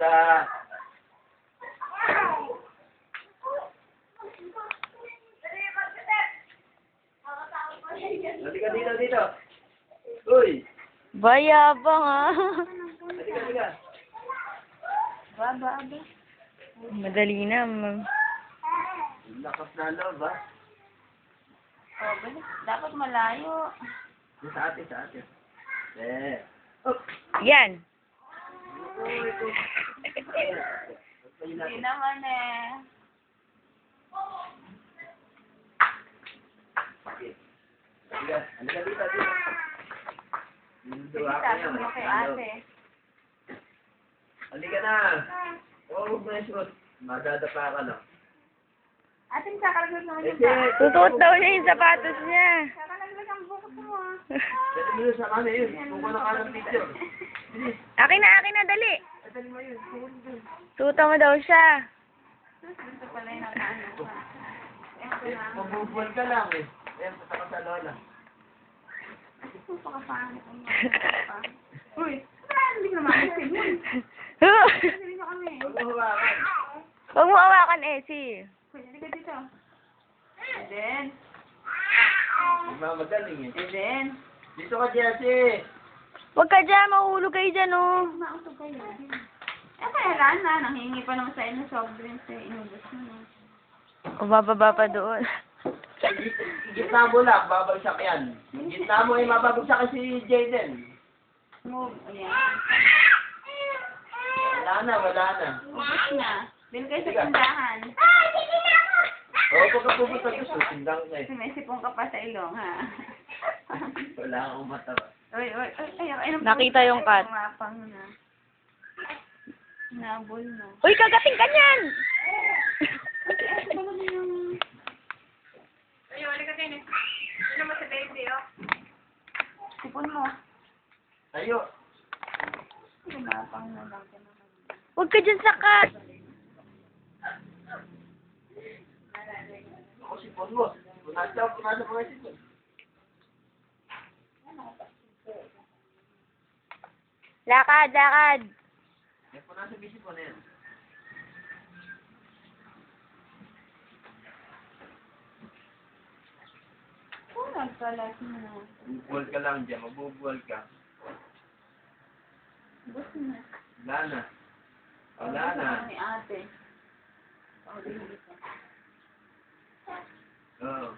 Basta. Halika dito. Uy! Bayabang ah. Halika. Baba. Madali na. Lakas na loob, ha? Oh, dapat malayo. Sa atin. Oh! Yan. Hindi naman eh. Halika dito. Sabi mo kay ate. Halika na. Huwag na yung suot. Madadapa ka na. Ating kakalaglag naman yung Tutuot daw niya yung sapatos niya. Kakalaglag ang bukas mo ah. Dali mo yun sa kanan yun. Kung ka na ng picture. Akin na, dali. Dali mo yun. Suta mo daw siya. Gusto pala yung nakaano ka. Mabubuan ka lang eh. Ayan, pataka sa lola. Gusto ka pa. Uy, hindi ko naman kasi mo. Hindi ko kami. Huwag mo hawakan. Huwag mo awakan, Essie. Pwede ka dito. And then, Magmamagaling eh. and then, Dito ka, Jessie. Huwag ka dyan, mahulog kayo dyan, oh. mausog kayo. Kaya lang na, nanghingi pa naman sa inyo soft drinks eh. Inubos mo na. O, bababa pa doon. Gitna mo lang, babagsak yan. Gitna mo ay mababagsak si Jaden. Move. Ayan. Wala na. Ubus na. Din kayo sa tindahan. Oo, pag ka pupunta gusto, tindang ka eh. Sumisipong ka pa sa ilong, ha? Wala akong mata ba. Uy. Nakita yung cat. Mapang na. Nabol na. Uy, kagating ka niyan! Ay, wala ka kayo. Ano mo sa baby, oh? Sipon mo. Tayo. Mapang na lang. Huwag ka dyan sa cat. Ako sipon mo. Punasa po nga sipon. Lakad. May punasa bisipon na yan. Nagkalat na. Bubuwal ka lang dyan, mabubuwal ka. Gusto na. Wala na. Ni ate. Oo.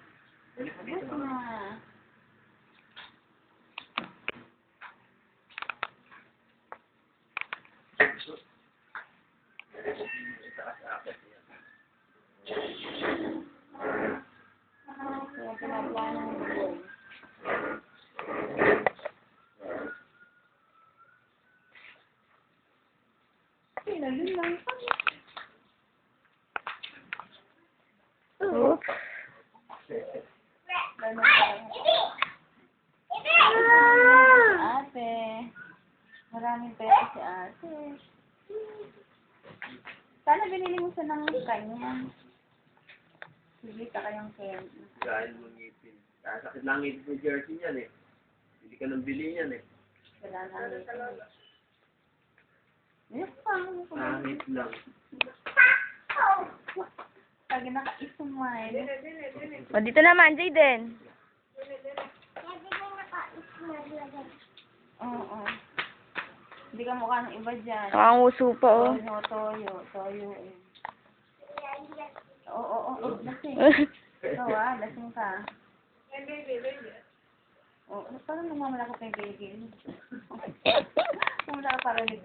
Dali mo dito. Gusto na. Itaas akit yan. Kaya pinaplano mo yun. Pinalun lang. Oops. Ate. Maraming pera si ate. Sana binili mo siya ng kanya. Sige ka kayang kaya. Dahil mo ngipin. Sakit lang ngipin ng jersey niyan eh. Hindi ka nang bili niyan eh. Wala na rin. Yes, pang. Kahit lang. Lagi naka-ismile. O, dito naman, Jaden. Oo. Hindi ka mukha ng iba dyan. Nakanguso pa, oh. Toyo. Oo. Lasing. Ikaw lasing ka. Oo, parang namamalakot na yung baby. Kung wala ka para ni